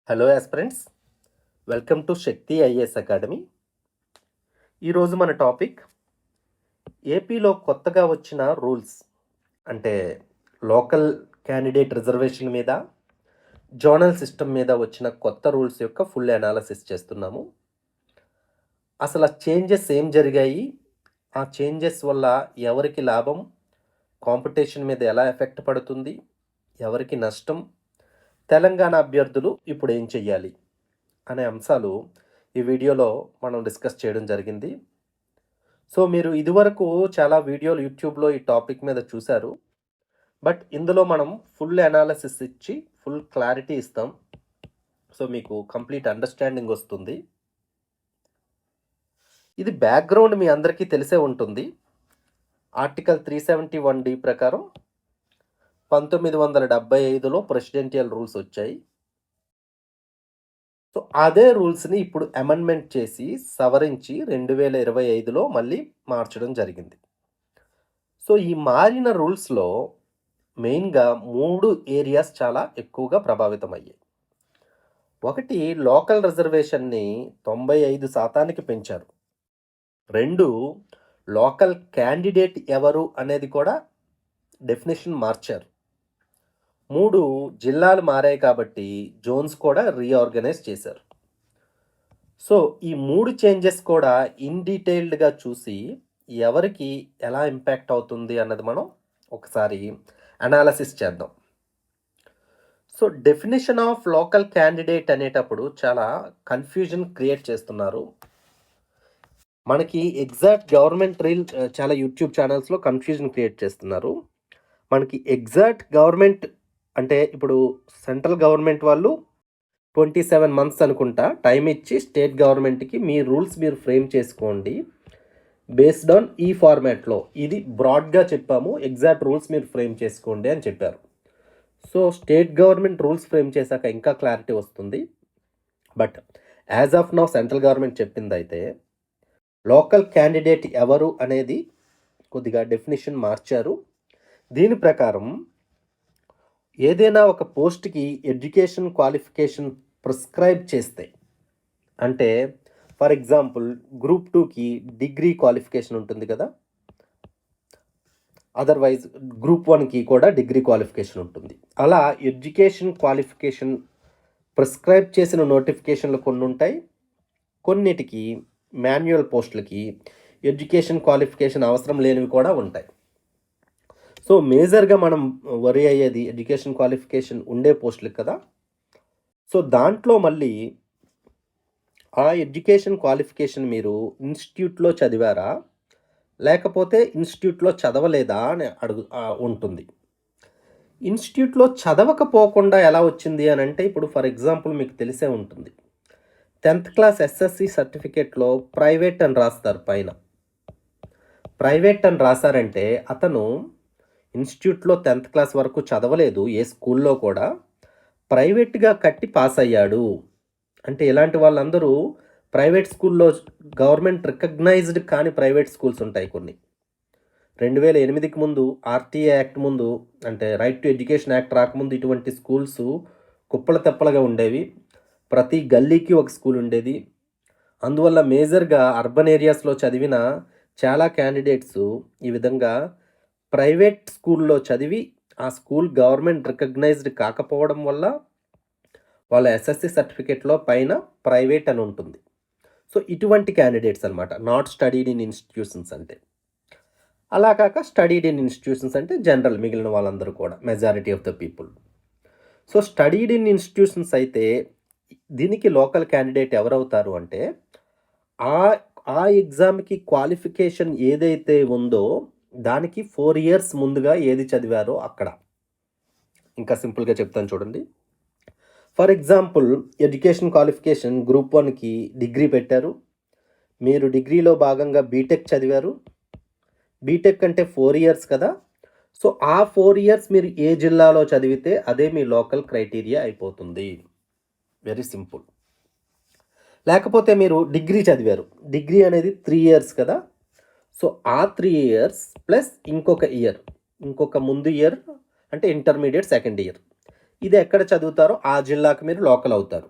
Hello aspirants, welcome to Shakti IAS academy. ఈరోజు మన topic ఏపీలో కొత్తగా వచ్చిన రూల్స్ అంటే లోకల్ క్యాండిడేట్ రిజర్వేషన్ మీద, జోనల్ సిస్టమ్ మీద వచ్చిన కొత్త రూల్స్ యొక్క ఫుల్ అనాలిసిస్ చేస్తున్నాము. అసలు ఆ చేంజెస్ ఏం జరిగాయి, ఆ చేంజెస్ వల్ల ఎవరికి లాభం, కాంపిటీషన్ మీద ఎలా ఎఫెక్ట్ పడుతుంది, ఎవరికి నష్టం, తెలంగాణ అభ్యర్థులు ఇప్పుడు ఏం చెయ్యాలి అనే అంశాలు ఈ వీడియోలో మనం డిస్కస్ చేయడం జరిగింది. సో మీరు ఇదివరకు చాలా వీడియోలు యూట్యూబ్లో ఈ టాపిక్ మీద చూశారు. బట్ ఇందులో మనం ఫుల్ అనాలిసిస్ ఇచ్చి ఫుల్ క్లారిటీ ఇస్తాం. సో మీకు కంప్లీట్ అండర్స్టాండింగ్ వస్తుంది. ఇది బ్యాక్గ్రౌండ్ మీ అందరికీ తెలిసే ఉంటుంది. ఆర్టికల్ 371D ప్రకారం 1975లో ప్రెసిడెన్షియల్ రూల్స్ వచ్చాయి. సో అదే రూల్స్ని ఇప్పుడు అమెండ్మెంట్ చేసి సవరించి 2025లో మళ్ళీ మార్చడం జరిగింది. సో ఈ మారిన రూల్స్లో మెయిన్గా 3 ఏరియాస్ చాలా ఎక్కువగా ప్రభావితం అయ్యాయి. ఒకటి, లోకల్ రిజర్వేషన్ని 95% పెంచారు. 2, లోకల్ క్యాండిడేట్ ఎవరు అనేది కూడా డెఫినేషన్ మార్చారు. 3, జిల్లాలు మారాయి కాబట్టి జోన్స్ కూడా రీఆర్గనైజ్ చేశారు. సో ఈ 3 చేంజెస్ కూడా ఇన్ డీటెయిల్డ్గా చూసి ఎవరికి ఎలా ఇంపాక్ట్ అవుతుంది అన్నది మనం ఒకసారి అనాలసిస్ చేద్దాం. So definition of local candidate అనేటప్పుడు చాలా కన్ఫ్యూజన్ క్రియేట్ చేస్తున్నారు. మనకి ఎగ్జాక్ట్ గవర్నమెంట్ రీల్ చాలా యూట్యూబ్ ఛానల్స్లో కన్ఫ్యూజన్ క్రియేట్ చేస్తున్నారు. మనకి ఎగ్జాక్ట్ గవర్నమెంట్ అంటే ఇప్పుడు సెంట్రల్ గవర్నమెంట్ వాళ్ళు 27 months అనుకుంటా టైం ఇచ్చి స్టేట్ గవర్నమెంట్కి మీ రూల్స్ మీరు ఫ్రేమ్ చేసుకోండి బేస్డ్ ఆన్ ఈ ఫార్మాట్లో, ఇది బ్రాడ్గా చెప్పాము, ఎగ్జాక్ట్ రూల్స్ మీరు ఫ్రేమ్ చేసుకోండి అని చెప్పారు. So state government rules frame చేశాక ఇంకా క్లారిటీ వస్తుంది. But as of now central government చెప్పింది అయితే లోకల్ క్యాండిడేట్ ఎవరు అనేది కొద్దిగా డెఫినేషన్ మార్చారు. దీని ప్రకారం ఏదైనా ఒక పోస్ట్కి ఎడ్యుకేషన్ క్వాలిఫికేషన్ ప్రిస్క్రైబ్ చేస్తే, అంటే ఫర్ ఎగ్జాంపుల్ గ్రూప్ 2కి డిగ్రీ క్వాలిఫికేషన్ ఉంటుంది కదా, అదర్వైజ్ గ్రూప్ 1కి కూడా డిగ్రీ క్వాలిఫికేషన్ ఉంటుంది. అలా ఎడ్యుకేషన్ క్వాలిఫికేషన్ ప్రిస్క్రైబ్ చేసిన నోటిఫికేషన్లు కొన్ని ఉంటాయి, కొన్నిటికి మాన్యువల్ పోస్టులకి ఎడ్యుకేషన్ క్వాలిఫికేషన్ అవసరం లేనివి కూడా ఉంటాయి. సో మేజర్గా మనం వరి అయ్యేది ఎడ్యుకేషన్ క్వాలిఫికేషన్ ఉండే పోస్టులకు కదా. సో దాంట్లో మళ్ళీ ఆ ఎడ్యుకేషన్ క్వాలిఫికేషన్ మీరు ఇన్స్టిట్యూట్లో చదివారా లేకపోతే ఇన్స్టిట్యూట్లో చదవలేదా అని ఉంటుంది. ఇన్స్టిట్యూట్లో చదవకపోకుండా ఎలా వచ్చింది అని అంటే, ఇప్పుడు ఫర్ ఎగ్జాంపుల్ మీకు తెలిసే ఉంటుంది, 10th క్లాస్ ఎస్ఎస్సి సర్టిఫికేట్లో ప్రైవేట్ అని రాస్తారు. పైన ప్రైవేట్ అని రాశారంటే అతను ఇన్స్టిట్యూట్లో 10th క్లాస్ వరకు చదవలేదు, ఏ స్కూల్లో కూడా, ప్రైవేట్గా కట్టి పాస్ అయ్యాడు అంటే ఇలాంటి వాళ్ళందరూ ప్రైవేట్ స్కూల్లో, గవర్నమెంట్ రికగ్నైజ్డ్ కాని ప్రైవేట్ స్కూల్స్ ఉంటాయి కొన్ని. 2008కి ముందు, ఆర్టీఏ యాక్ట్ ముందు, అంటే రైట్ టు ఎడ్యుకేషన్ యాక్ట్ రాకముందు ఇటువంటి స్కూల్స్ కుప్పల తెప్పలుగా ఉండేవి. ప్రతి గల్లీకి ఒక స్కూల్ ఉండేది. అందువల్ల మేజర్గా అర్బన్ ఏరియాస్లో చదివిన చాలా క్యాండిడేట్స్ ఈ విధంగా ప్రైవేట్ స్కూల్లో చదివి ఆ స్కూల్ గవర్నమెంట్ రికగ్నైజ్డ్ కాకపోవడం వల్ల వాళ్ళ ఎస్ఎస్సి సర్టిఫికేట్లో పైన ప్రైవేట్ అని ఉంటుంది. సో ఇటువంటి క్యాండిడేట్స్ అనమాట నాట్ స్టడీడ్ ఇన్ ఇన్స్టిట్యూషన్స్ అంటే. అలా కాక స్టడీడ్ ఇన్ ఇన్స్టిట్యూషన్స్ అంటే జనరల్ మిగిలిన వాళ్ళందరూ కూడా, majority of the people. So studied in institutions అయితే దీనికి లోకల్ క్యాండిడేట్ ఎవరవుతారు అంటే, ఆ ఎగ్జామ్కి క్వాలిఫికేషన్ ఏదైతే ఉందో దానికి 4 years ముందుగా ఏది చదివారో అక్కడ. ఇంకా సింపుల్గా చెప్తాను చూడండి. For example education qualification group 1కి డిగ్రీ పెట్టారు, మీరు డిగ్రీలో భాగంగా బీటెక్ చదివారు. బీటెక్ అంటే 4 years కదా. సో ఆ 4 years మీరు ఏ జిల్లాలో చదివితే అదే మీ లోకల్ క్రైటీరియా అయిపోతుంది. Very simple. లేకపోతే మీరు డిగ్రీ చదివారు, డిగ్రీ అనేది 3 years కదా. సో ఆ 3 years ప్లస్ ఇంకొక ముందు ఇయర్ అంటే ఇంటర్మీడియట్ సెకండ్ ఇయర్, ఇది ఎక్కడ చదువుతారో ఆ జిల్లాకు మీరు లోకల్ అవుతారు.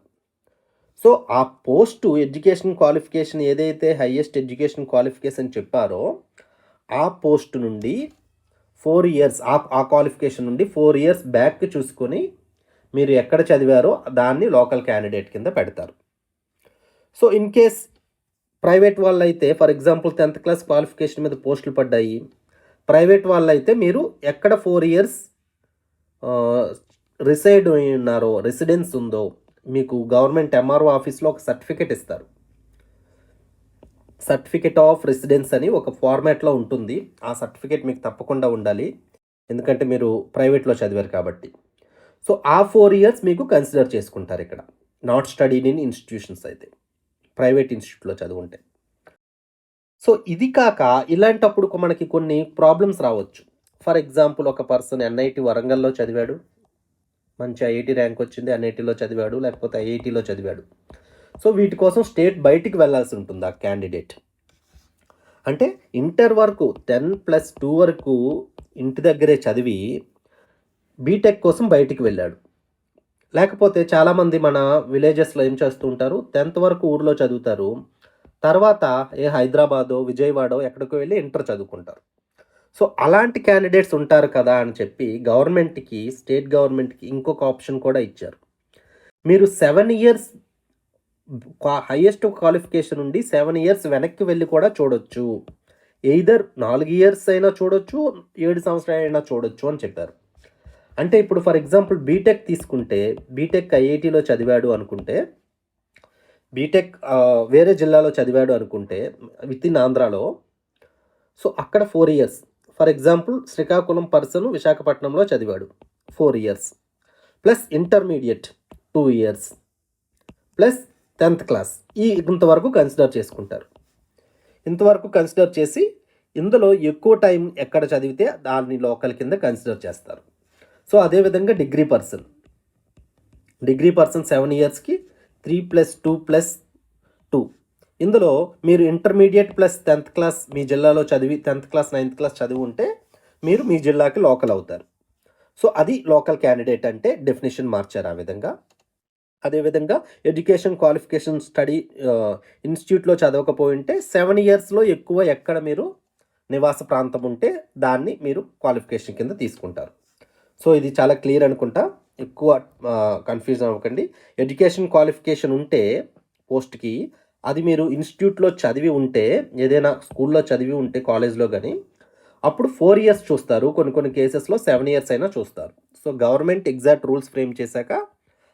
సో, ఆ పోస్టు ఎడ్యుకేషన్ క్వాలిఫికేషన్ ఏదైతే హైయెస్ట్ ఎడ్యుకేషన్ క్వాలిఫికేషన్ చెప్పారో, ఆ పోస్ట్ నుండి 4 ఇయర్స్ ఆ క్వాలిఫికేషన్ నుండి 4 ఇయర్స్ బ్యాక్ చూసుకొని మీరు ఎక్కడ చదివారో దాన్ని లోకల్ క్యాండిడేట్ కింద పెడతారు. సో, ఇన్ కేస్ ప్రైవేట్ వాళ్ళైతే for example 10th class qualification మీద పోస్టులు పడ్డాయి. ప్రైవేట్ వాళ్ళైతే మీరు ఎక్కడ 4 ఇయర్స్ రిసైడ్ అయి ఉన్నారో, రెసిడెన్స్ ఉందో మీకు గవర్నమెంట్ ఎంఆర్ఓ ఆఫీస్‌లో ఒక సర్టిఫికేట్ ఇస్తారు. సర్టిఫికేట్ ఆఫ్ రెసిడెన్స్ అని ఒక ఫార్మాట్‌లో ఉంటుంది. ఆ సర్టిఫికేట్ మీకు తప్పకుండా ఉండాలి. ఎందుకంటే మీరు ప్రైవేట్‌లో చదివారు కాబట్టి. సో, ఆ 4 ఇయర్స్ మీకు కన్సిడర్ చేసుకుంటారు ఇక్కడ. నాట్ స్టడీడ్ ఇన్ ఇన్‌స్టిట్యూషన్స్ అయితే. ప్రైవేట్ ఇన్‌స్టిట్యూట్‌లో చదువుంటే. సో, ఇది కాక ఇలాంటప్పుడు మనకి కొన్ని ప్రాబ్లమ్స్ రావచ్చు. ఫర్ ఎగ్జాంపుల్ ఒక పర్సన్ ఎన్ఐటీ వరంగల్‌లో చదివాడు. మంచి ఐఐటీ ర్యాంక్ వచ్చింది. ఎన్ఐటీలో చదివాడు. లేకపోతే ఐఐటీలో చదివాడు. సో, వీటి కోసం స్టేట్ బయటికి వెళ్ళాల్సి ఉంటుంది ఆ క్యాండిడేట్. అంటే ఇంటర్ వరకు 10+2 వరకు ఇంటి దగ్గరే చదివి బీటెక్ కోసం బయటికి వెళ్ళాడు. లేకపోతే చాలామంది మన విలేజెస్‌లో ఏం చేస్తూ ఉంటారు, 10th వరకు ఊర్లో చదువుతారు. తర్వాత హైదరాబాదో, విజయవాడో ఎక్కడికో వెళ్ళి ఇంటర్ చదువుకుంటారు. సో, అలాంటి క్యాండిడేట్స్ ఉంటారు కదా అని చెప్పి స్టేట్ గవర్నమెంట్‌కి ఇంకొక ఆప్షన్ కూడా ఇచ్చారు. మీరు 7 ఇయర్స్ హైయెస్ట్ క్వాలిఫికేషన్ నుండి 7 ఇయర్స్ వెనక్కి వెళ్ళి కూడా చూడొచ్చు. ఎయిదర్ 4 ఇయర్స్ అయినా చూడొచ్చు, 7 సంవత్సరాలైనా చూడొచ్చు అని చెప్పారు. అంటే ఇప్పుడు ఫర్ ఎగ్జాంపుల్ బీటెక్ తీసుకుంటే, బీటెక్ ఐఐటీలో చదివాడు అనుకుంటే, బీటెక్ వేరే జిల్లాలో చదివాడు అనుకుంటే వితిన్ ఆంధ్రాలో, సో అక్కడ 4 years. For example Srikakulam person విశాఖపట్నంలో చదివాడు 4 years plus intermediate 2 years plus 10th class ఇంతవరకు కన్సిడర్ చేసుకుంటారు. ఇంతవరకు కన్సిడర్ చేసి ఇందులో ఎక్కువ టైం ఎక్కడ చదివితే దాన్ని లోకల్ కింద కన్సిడర్ చేస్తారు. సో, అదేవిధంగా డిగ్రీ పర్సన్ 7 ఇయర్స్కి 3+2+2 ఇందులో మీరు ఇంటర్మీడియట్ ప్లస్ 10th క్లాస్ మీ జిల్లాలో చదివి 10th క్లాస్ 9th క్లాస్ చదివి ఉంటే మీరు మీ జిల్లాకి లోకల్ అవుతారు. సో, అది లోకల్ క్యాండిడేట్ అంటే డెఫినేషన్ మార్చారు ఆ విధంగా. అదేవిధంగా ఎడ్యుకేషన్ క్వాలిఫికేషన్ స్టడీ ఇన్స్టిట్యూట్లో చదవకపోయింటే 7 ఇయర్స్లో ఎక్కువ ఎక్కడ మీరు నివాస ప్రాంతం ఉంటే దాన్ని మీరు క్వాలిఫికేషన్ కింద తీసుకుంటారు. సో, ఇది చాలా క్లియర్ అనుకుంటా. ఎక్కువ కన్ఫ్యూజన్ అవ్వకండి. ఎడ్యుకేషన్ క్వాలిఫికేషన్ ఉంటే పోస్ట్‌కి అది మీరు ఇన్స్టిట్యూట్లో చదివి ఉంటే, ఏదైనా స్కూల్లో చదివి ఉంటే కాలేజ్‌లో గానీ, అప్పుడు 4 ఇయర్స్ చూస్తారు. కొన్ని కేసెస్‌లో 7 ఇయర్స్ అయినా చూస్తారు. So, government exact rules frame చేశాక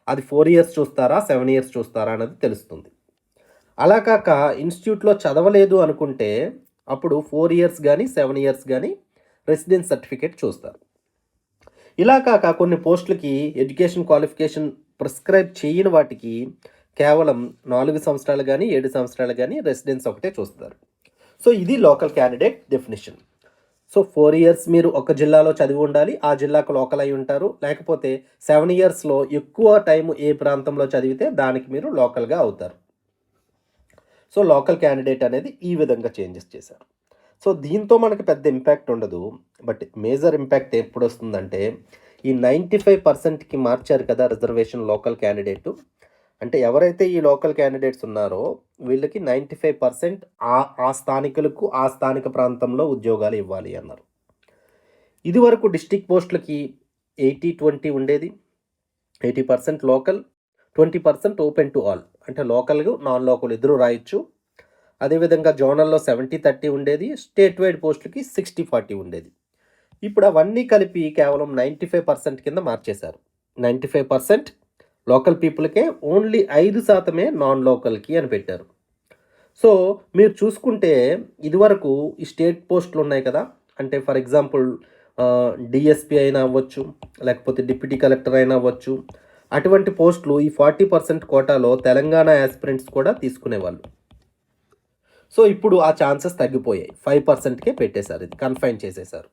అది 4 ఇయర్స్ చూస్తారా, 7 ఇయర్స్ చూస్తారా అన్నది తెలుస్తుంది. అలా కాక ఇన్స్టిట్యూట్లో చదవలేదు అనుకుంటే అప్పుడు 4 ఇయర్స్ గానీ, 7 ఇయర్స్ గానీ రెసిడెన్స్ సర్టిఫికేట్ చూస్తారు. ఇలా కాక కొన్ని పోస్టులకి ఎడ్యుకేషన్ క్వాలిఫికేషన్ ప్రిస్క్రైబ్ చేయని వాటికి కేవలం 4 సంవత్సరాలు గానీ, 7 సంవత్సరాలు గానీ రెసిడెన్స్ ఒకటే చూస్తారు. సో, ఇది local candidate definition. So, 4 years మీరు ఒక జిల్లాలో చదివి ఉండాలి. ఆ జిల్లాకు లోకల్ అయి ఉంటారు. లేకపోతే 7 ఇయర్స్‌లో ఎక్కువ టైం ఏ ప్రాంతంలో చదివితే దానికి మీరు లోకల్‌గా అవుతారు. సో, లోకల్ క్యాండిడేట్ అనేది ఈ విధంగా చేంజెస్ చేశారు. సో, దీంతో మనకు పెద్ద ఇంపాక్ట్ ఉండదు. బట్ మేజర్ ఇంపాక్ట్ ఎప్పుడొస్తుందంటే ఈ 95%కి మార్చారు కదా రిజర్వేషన్ లోకల్ క్యాండిడేటు. అంటే ఎవరైతే ఈ లోకల్ క్యాండిడేట్స్ ఉన్నారో వీళ్ళకి 95% ఆ స్థానికులకు ఆ స్థానిక ప్రాంతంలో ఉద్యోగాలు ఇవ్వాలి అన్నారు. ఇదివరకు డిస్ట్రిక్ట్ పోస్టులకి 80-20 ఉండేది. 80% లోకల్, 20% ఓపెన్ టు ఆల్. అంటే లోకల్, నాన్ లోకల్ ఇద్దరూ రాయొచ్చు. అదేవిధంగా జోనల్లో 70-30 ఉండేది. స్టేట్ వైడ్ పోస్టులకి 60-40 ఉండేది. ఇప్పుడు అవన్నీ కలిపి కేవలం 95% కింద మార్చేశారు. 95% లోకల్ పీపుల్కే, ఓన్లీ 5% నాన్ లోకల్కి అని పెట్టారు. సో, మీరు చూసుకుంటే ఇదివరకు ఈ స్టేట్ పోస్టులు ఉన్నాయి కదా, అంటే ఫర్ ఎగ్జాంపుల్ డిఎస్పీ అయినా అవ్వచ్చు, లేకపోతే డిప్యూటీ కలెక్టర్ అయినా అవ్వచ్చు. అటువంటి పోస్టులు ఈ 40% కోటాలో తెలంగాణ యాస్పిరెంట్స్ కూడా తీసుకునేవాళ్ళు. సో, ఇప్పుడు ఆ ఛాన్సెస్ తగ్గిపోయాయి. 5%కే పెట్టేశారు. ఇది కన్ఫైన్ చేసేశారు.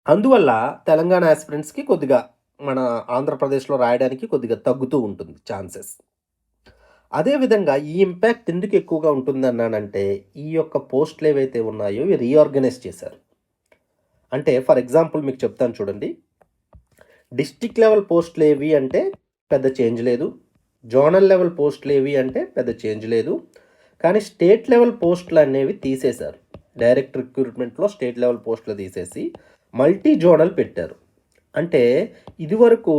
అందువల్ల తెలంగాణ యాస్పిరెంట్స్‌కి కొద్దిగా మన ఆంధ్రప్రదేశ్‌లో రాయడానికి కొద్దిగా తగ్గుతూ ఉంటుంది ఛాన్సెస్. అదేవిధంగా ఈ ఇంపాక్ట్ ఎందుకు ఎక్కువగా ఉంటుందన్నానంటే ఈ యొక్క పోస్టులు ఏవైతే ఉన్నాయో ఇవి రీఆర్గనైజ్ చేశారు. అంటే ఫర్ ఎగ్జాంపుల్ మీకు చెప్తాను చూడండి. డిస్ట్రిక్ట్ లెవెల్ పోస్టులు ఏవి అంటే పెద్ద చేంజ్ లేదు. జోనల్ లెవెల్ పోస్టులు ఏవి అంటే పెద్ద చేంజ్ లేదు. కానీ స్టేట్ లెవెల్ పోస్టులు అనేవి తీసేశారు. డైరెక్ట్ రిక్రూట్మెంట్లో స్టేట్ లెవెల్ పోస్టులు తీసేసి మల్టీ జోనల్ పెట్టారు. అంటే ఇదివరకు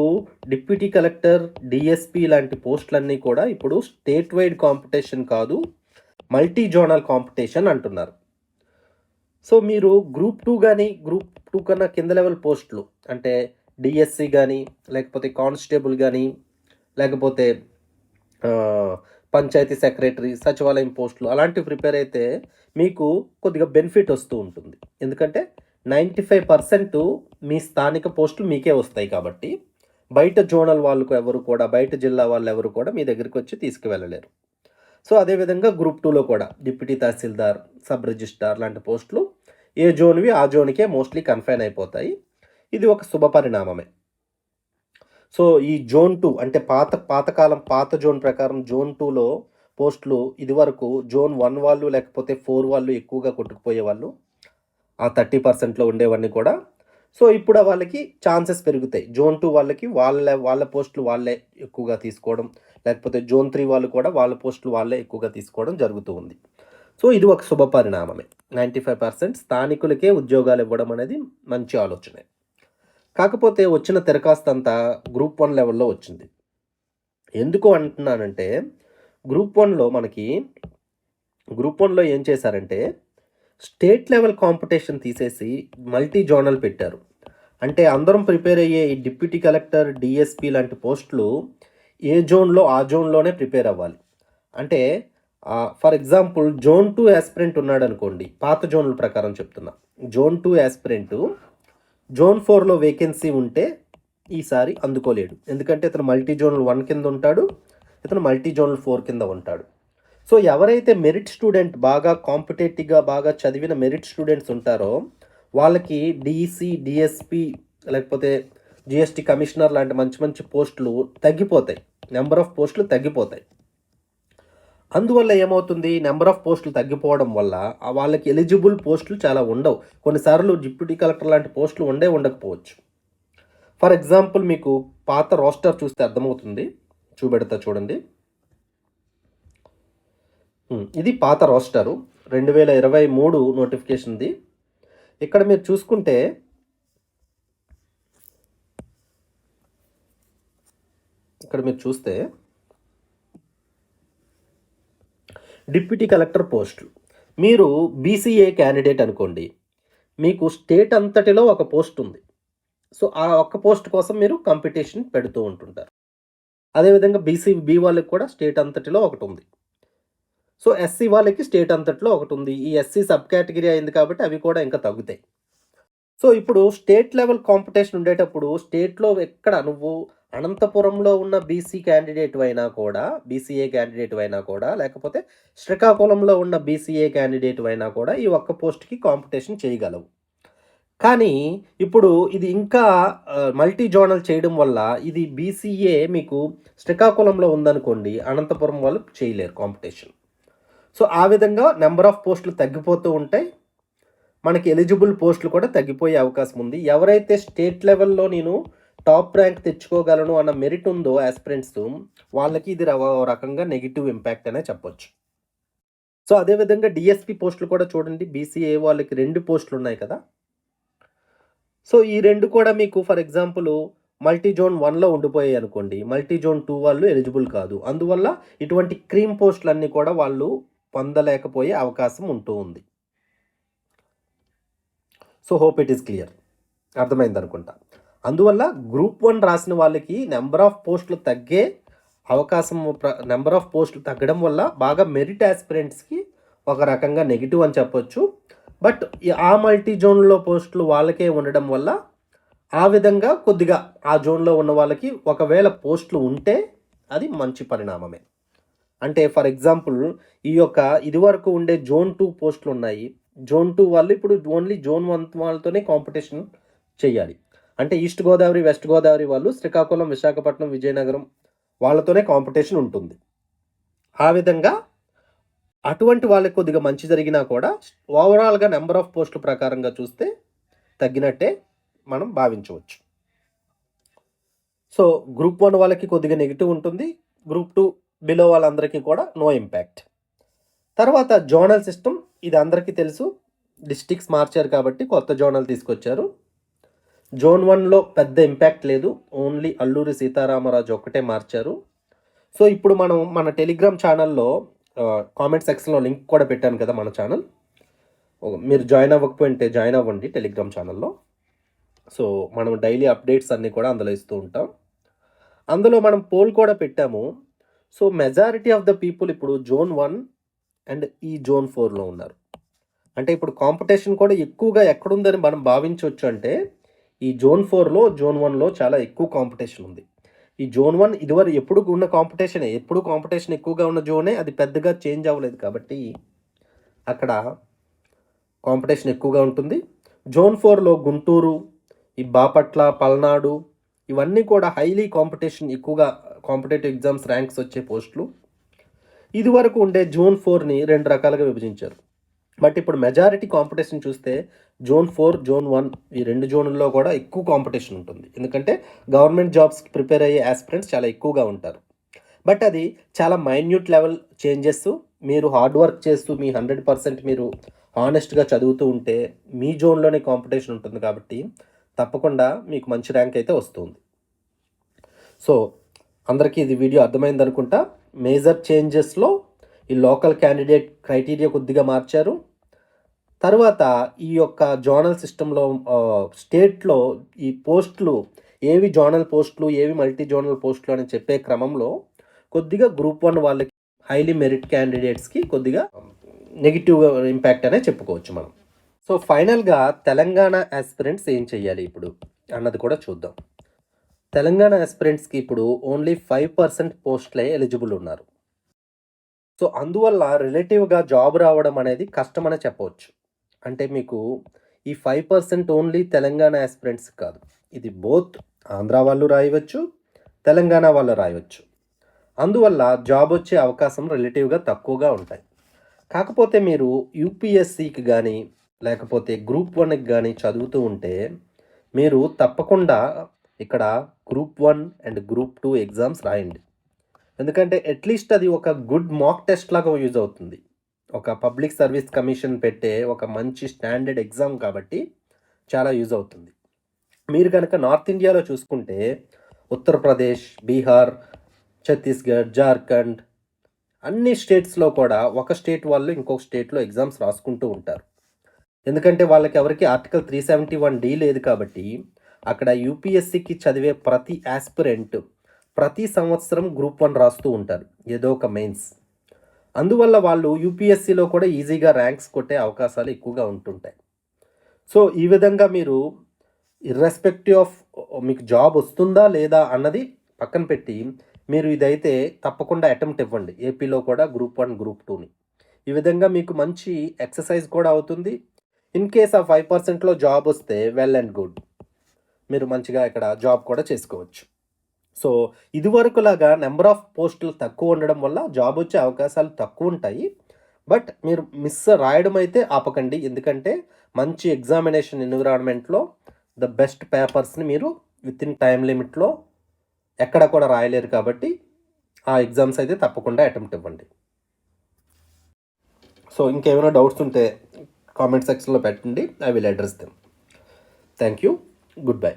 డిప్యూటీ కలెక్టర్, డిఎస్పి లాంటి పోస్టులన్నీ కూడా ఇప్పుడు స్టేట్ వైడ్ కాంపిటీషన్ కాదు, మల్టీ జోనల్ కాంపిటీషన్ అంటున్నారు. సో మీరు గ్రూప్ 2 కానీ గ్రూప్ 2 కన్నా కింద లెవెల్ పోస్టులు అంటే డిఎస్సి కానీ లేకపోతే కానిస్టేబుల్ కానీ లేకపోతే పంచాయతీ సెక్రటరీ, సచివాలయం పోస్టులు అలాంటివి ప్రిపేర్ అయితే మీకు కొద్దిగా బెనిఫిట్ వస్తూ ఉంటుంది. ఎందుకంటే 95% మీ స్థానిక పోస్టులు మీకే వస్తాయి కాబట్టి బయట జోనల్ వాళ్ళకు ఎవరు కూడా, బయట జిల్లా వాళ్ళు ఎవరు కూడా మీ దగ్గరికి వచ్చి తీసుకువెళ్ళలేరు. సో అదేవిధంగా గ్రూప్ 2లో కూడా డిప్యూటీ తహసీల్దార్, సబ్ రిజిస్ట్రార్ లాంటి పోస్టులు ఏ జోన్వి ఆ జోన్కే మోస్ట్లీ కన్ఫైన్ అయిపోతాయి. ఇది ఒక శుభ పరిణామమే. సో ఈ జోన్ 2 అంటే పాత జోన్ ప్రకారం జోన్ 2లో పోస్టులు ఇదివరకు జోన్ 1 వాళ్ళు లేకపోతే 4 వాళ్ళు ఎక్కువగా కొట్టుకుపోయేవాళ్ళు, ఆ 30%లో ఉండేవన్నీ కూడా. సో ఇప్పుడు వాళ్ళకి ఛాన్సెస్ పెరుగుతాయి. జోన్ 2 వాళ్ళకి వాళ్ళ పోస్టులు వాళ్ళే ఎక్కువగా తీసుకోవడం, లేకపోతే జోన్ 3 వాళ్ళు కూడా వాళ్ళ పోస్టులు వాళ్ళే ఎక్కువగా తీసుకోవడం జరుగుతూ ఉంది. సో ఇది ఒక శుభ పరిణామమే. 95% స్థానికులకే ఉద్యోగాలు ఇవ్వడం అనేది మంచి ఆలోచనే. కాకపోతే వచ్చిన తిరకాస్త అంతా గ్రూప్ 1 లెవెల్లో వచ్చింది. ఎందుకు అంటున్నానంటే గ్రూప్ 1లో ఏం చేశారంటే స్టేట్ లెవెల్ కాంపిటీషన్ తీసేసి మల్టీ జోనల్ పెట్టారు. అంటే అందరం ప్రిపేర్ అయ్యే ఈ డిప్యూటీ కలెక్టర్, డిఎస్పి లాంటి పోస్టులు ఏ జోన్లో ఆ జోన్లోనే ప్రిపేర్ అవ్వాలి. అంటే ఫర్ ఎగ్జాంపుల్ జోన్ 2 యాస్పిరెంట్ ఉన్నాడు అనుకోండి, పాత జోన్ల ప్రకారం చెప్తున్నా. జోన్ 2 యాస్పిరెంట్ జోన్ 4లో వేకెన్సీ ఉంటే ఈసారి అందుకోలేడు. ఎందుకంటే ఇతను మల్టీ జోనల్ 1 కింద ఉంటాడు, ఇతను మల్టీ జోనల్ 4 కింద ఉంటాడు. సో ఎవరైతే మెరిట్ స్టూడెంట్, బాగా కాంపిటేటివ్గా బాగా చదివిన మెరిట్ స్టూడెంట్స్ ఉంటారో వాళ్ళకి డీసీ, డిఎస్పి లేకపోతే జిఎస్టీ కమిషనర్ లాంటి మంచి మంచి పోస్టులు తగ్గిపోతాయి. నెంబర్ ఆఫ్ పోస్టులు తగ్గిపోతాయి. అందువల్ల ఏమవుతుంది, నెంబర్ ఆఫ్ పోస్టులు తగ్గిపోవడం వల్ల వాళ్ళకి ఎలిజిబుల్ పోస్టులు చాలా ఉండవు. కొన్నిసార్లు డిప్యూటీ కలెక్టర్ లాంటి పోస్టులు ఉండకపోవచ్చు. ఫర్ ఎగ్జాంపుల్ మీకు పాత రోస్టర్ చూస్తే అర్థమవుతుంది. చూపెడతా చూడండి. ఇది పాత రోస్టరు 2023 నోటిఫికేషన్ది. ఇక్కడ మీరు చూసుకుంటే డిప్యూటీ కలెక్టర్ పోస్టులు, మీరు బీసీఏ క్యాండిడేట్ అనుకోండి, మీకు స్టేట్ అంతటిలో ఒక పోస్ట్ ఉంది. సో ఆ ఒక్క పోస్ట్ కోసం మీరు కాంపిటీషన్ పెడుతూ ఉంటుంటారు. అదేవిధంగా బీ వాళ్ళకి కూడా స్టేట్ అంతటిలో ఒకటి ఉంది. సో ఎస్సీ వాళ్ళకి స్టేట్ అంతటిలో ఒకటి ఉంది. ఈ ఎస్సీ సబ్ కేటగిరీ అయింది కాబట్టి అవి కూడా ఇంకా తగ్గుతాయి. సో ఇప్పుడు స్టేట్ లెవెల్ కాంపిటీషన్ ఉండేటప్పుడు స్టేట్లో ఎక్కడ నువ్వు అనంతపురంలో ఉన్న బీసీ క్యాండిడేట్ అయినా కూడా, బీసీఏ క్యాండిడేట్ అయినా కూడా, లేకపోతే శ్రీకాకుళంలో ఉన్న బీసీఏ క్యాండిడేట్ అయినా కూడా ఈ ఒక్క పోస్ట్కి కాంపిటీషన్ చేయగలవు. కానీ ఇప్పుడు ఇది ఇంకా మల్టీ జోనల్ చేయడం వల్ల ఇది బీసీఏ మీకు శ్రీకాకుళంలో ఉందనుకోండి, అనంతపురం వాళ్ళు చేయలేరు కాంపిటీషన్. సో ఆ విధంగా నెంబర్ ఆఫ్ పోస్టులు తగ్గిపోతూ ఉంటాయి, మనకి ఎలిజిబుల్ పోస్టులు కూడా తగ్గిపోయే అవకాశం ఉంది. ఎవరైతే స్టేట్ లెవెల్లో నేను టాప్ ర్యాంక్ తెచ్చుకోగలను అన్న మెరిట్ ఉందో యాస్పిరెంట్స్, వాళ్ళకి ఇది రకంగా నెగిటివ్ ఇంపాక్ట్ అనే చెప్పొచ్చు. సో అదేవిధంగా డిఎస్పి పోస్టులు కూడా చూడండి, బీసీఏ వాళ్ళకి 2 పోస్టులు ఉన్నాయి కదా. సో ఈ 2 కూడా మీకు ఫర్ ఎగ్జాంపుల్ మల్టీ జోన్ 1లో ఉండిపోయాయి అనుకోండి, మల్టీ జోన్ 2 వాళ్ళు ఎలిజిబుల్ కాదు. అందువల్ల ఇటువంటి క్రీమ్ పోస్టులన్నీ కూడా వాళ్ళు పొందలేకపోయే అవకాశం ఉంటూ ఉంది. So hope it is clear, అర్థమైంది అనుకుంటా. అందువల్ల గ్రూప్ 1 రాసిన వాళ్ళకి నెంబర్ ఆఫ్ పోస్టులు తగ్గే అవకాశం, నెంబర్ ఆఫ్ పోస్టులు తగ్గడం వల్ల బాగా మెరిట్ ఆస్పిరెంట్స్కి ఒక రకంగా నెగిటివ్ అని చెప్పొచ్చు. బట్ ఆ మల్టీ జోన్లో పోస్టులు వాళ్ళకే ఉండడం వల్ల ఆ విధంగా కొద్దిగా ఆ జోన్లో ఉన్న వాళ్ళకి ఒకవేళ పోస్టులు ఉంటే అది మంచి పరిణామమే. అంటే ఫర్ ఎగ్జాంపుల్ ఇదివరకు ఉండే జోన్ 2 పోస్టులు ఉన్నాయి. జోన్ 2 వాళ్ళు ఇప్పుడు ఓన్లీ జోన్ 1 వాళ్ళతోనే కాంపిటీషన్ చేయాలి. అంటే ఈస్ట్ గోదావరి, వెస్ట్ గోదావరి వాళ్ళు శ్రీకాకుళం, విశాఖపట్నం, విజయనగరం వాళ్ళతోనే కాంపిటీషన్ ఉంటుంది. ఆ విధంగా అటువంటి వాళ్ళకి కొద్దిగా మంచి జరిగినా కూడా ఓవరాల్గా నెంబర్ ఆఫ్ పోస్టుల ప్రకారంగా చూస్తే తగ్గినట్టే మనం భావించవచ్చు. సో గ్రూప్ 1 వాళ్ళకి కొద్దిగా నెగిటివ్ ఉంటుంది. గ్రూప్ 2 బిలో వాళ్ళందరికీ కూడా నో ఇంపాక్ట్. తర్వాత జోనల్ సిస్టమ్, ఇది అందరికీ తెలుసు. డిస్ట్రిక్ట్స్ మార్చారు కాబట్టి కొత్త జోనల్ తీసుకొచ్చారు. జోన్ 1లో పెద్ద ఇంపాక్ట్ లేదు, ఓన్లీ అల్లూరి సీతారామరాజు ఒక్కటే మార్చారు. సో ఇప్పుడు మనం మన టెలిగ్రామ్ ఛానల్లో కామెంట్ సెక్షన్లో లింక్ కూడా పెట్టాను కదా మన ఛానల్. మీరు జాయిన్ అవ్వకపోయింటే జాయిన్ అవ్వండి టెలిగ్రామ్ ఛానల్లో. సో మనం డైలీ అప్డేట్స్ అన్నీ కూడా అందులో ఇస్తూ ఉంటాం. అందులో మనం పోల్ కూడా పెట్టాము. So majority of the people ఇప్పుడు జోన్ 1 అండ్ ఈ జోన్ 4లో ఉన్నారు. అంటే ఇప్పుడు కాంపిటీషన్ కూడా ఎక్కువగా ఎక్కడుందని మనం భావించవచ్చు. అంటే ఈ జోన్ 4లో జోన్ 1లో చాలా ఎక్కువ కాంపిటీషన్ ఉంది. ఈ జోన్ 1 ఇదివరకు ఎప్పుడు ఉన్న కాంపిటీషనే, ఎప్పుడు కాంపిటీషన్ ఎక్కువగా ఉన్న జోనే, అది పెద్దగా చేంజ్ అవ్వలేదు కాబట్టి అక్కడ కాంపిటీషన్ ఎక్కువగా ఉంటుంది. జోన్ 4లో గుంటూరు, ఈ బాపట్ల, పల్నాడు, ఇవన్నీ కూడా హైలీ కాంపిటీషన్, ఎక్కువగా కాంపిటేటివ్ ఎగ్జామ్స్ ర్యాంక్స్ వచ్చే పోస్టులు. ఇదివరకు ఉండే జోన్ 4ని 2 రకాలుగా విభజించారు. బట్ ఇప్పుడు మెజారిటీ కాంపిటీషన్ చూస్తే జోన్ 4, జోన్ 1 ఈ 2 జోన్లలో కూడా ఎక్కువ కాంపిటీషన్ ఉంటుంది. ఎందుకంటే గవర్నమెంట్ జాబ్స్కి ప్రిపేర్ అయ్యే ఆస్పిరెంట్స్ చాలా ఎక్కువగా ఉంటారు. బట్ అది చాలా మైన్యూట్ లెవెల్ చేంజెస్. మీరు హార్డ్ వర్క్ చేస్తూ మీ 100% మీరు హానెస్ట్గా చదువుతూ ఉంటే మీ జోన్లోనే కాంపిటీషన్ ఉంటుంది కాబట్టి తప్పకుండా మీకు మంచి ర్యాంక్ అయితే వస్తుంది. సో అందరికీ ఇది వీడియో అర్థమైంది అనుకుంటా. మేజర్ చేంజెస్లో ఈ లోకల్ క్యాండిడేట్ క్రైటీరియా కొద్దిగా మార్చారు. తర్వాత ఈ యొక్క జోనల్ సిస్టంలో స్టేట్లో ఈ పోస్టులు ఏవి జోనల్ పోస్టులు, ఏవి మల్టీ జోనల్ పోస్టులు అని చెప్పే క్రమంలో కొద్దిగా గ్రూప్ 1 వాళ్ళకి హైలీ మెరిట్ క్యాండిడేట్స్కి కొద్దిగా నెగిటివ్ ఇంపాక్ట్ అనే చెప్పుకోవచ్చు మనం. సో ఫైనల్గా తెలంగాణ ఆస్పిరెంట్స్ ఏం చేయాలి ఇప్పుడు అన్నది కూడా చూద్దాం. తెలంగాణ ఆస్పిరెంట్స్కి ఇప్పుడు ఓన్లీ 5% పోస్టులే ఎలిజిబుల్ ఉన్నారు. సో అందువల్ల రిలేటివ్గా జాబ్ రావడం అనేది కష్టమనే చెప్పవచ్చు. అంటే మీకు ఈ 5% ఓన్లీ తెలంగాణ ఆస్పిరెంట్స్ కాదు, ఇది బోత్ ఆంధ్ర వాళ్ళు రాయవచ్చు, తెలంగాణ వాళ్ళు రాయవచ్చు. అందువల్ల జాబ్ వచ్చే అవకాశం రిలేటివ్గా తక్కువగా ఉంటాయి. కాకపోతే మీరు యూపీఎస్సికి కానీ లేకపోతే గ్రూప్ 1కి కానీ చదువుతూ ఉంటే మీరు తప్పకుండా ఇక్కడ గ్రూప్ 1 అండ్ గ్రూప్ 2 ఎగ్జామ్స్ రాయండి. ఎందుకంటే అట్లీస్ట్ అది ఒక గుడ్ మాక్ టెస్ట్ లాగా యూజ్ అవుతుంది. ఒక పబ్లిక్ సర్వీస్ కమిషన్ పెట్టే ఒక మంచి స్టాండర్డ్ ఎగ్జామ్ కాబట్టి చాలా యూజ్ అవుతుంది. మీరు కనుక నార్త్ ఇండియాలో చూసుకుంటే ఉత్తరప్రదేశ్, బీహార్, ఛత్తీస్గఢ్, జార్ఖండ్ అన్ని స్టేట్స్లో కూడా ఒక స్టేట్ వాళ్ళు ఇంకొక స్టేట్లో ఎగ్జామ్స్ రాసుకుంటూ ఉంటారు. ఎందుకంటే వాళ్ళకి ఎవరికి ఆర్టికల్ 371D లేదు కాబట్టి అక్కడ యూపీఎస్సికి చదివే ప్రతి ఆస్పిరెంట్ ప్రతి సంవత్సరం గ్రూప్ 1 రాస్తూ ఉంటారు, ఏదో ఒక మెయిన్స్. అందువల్ల వాళ్ళు యూపీఎస్సిలో కూడా ఈజీగా ర్యాంక్స్ కొట్టే అవకాశాలు ఎక్కువగా ఉంటుంటాయి. సో ఈ విధంగా మీరు ఇర్రెస్పెక్టివ్ ఆఫ్ మీకు జాబ్ వస్తుందా లేదా అన్నది పక్కన పెట్టి మీరు ఇదైతే తప్పకుండా అటెంప్ట్ ఇవ్వండి. ఏపీలో కూడా గ్రూప్ 1, గ్రూప్ 2ని. ఈ విధంగా మీకు మంచి ఎక్సర్సైజ్ కూడా అవుతుంది. ఇన్ కేస్ ఆ 5%లో జాబ్ వస్తే వెల్ అండ్ గుడ్, మీరు మంచిగా ఇక్కడ జాబ్ కూడా చేసుకోవచ్చు. సో ఇదివరకులాగా నెంబర్ ఆఫ్ పోస్టులు తక్కువ ఉండడం వల్ల జాబ్ వచ్చే అవకాశాలు తక్కువ ఉంటాయి. బట్ మీరు రాయడం అయితే ఆపకండి. ఎందుకంటే మంచి ఎగ్జామినేషన్ ఎన్విరాన్మెంట్లో ద బెస్ట్ పేపర్స్ని మీరు విత్ ఇన్ టైం లిమిట్లో ఎక్కడ కూడా రాయలేరు కాబట్టి ఆ ఎగ్జామ్స్ అయితే తప్పకుండా అటెంప్ట్ ఇవ్వండి. సో ఇంకేమైనా డౌట్స్ ఉంటే కామెంట్ సెక్షన్లో పెట్టండి, I will address them. Thank you, good bye.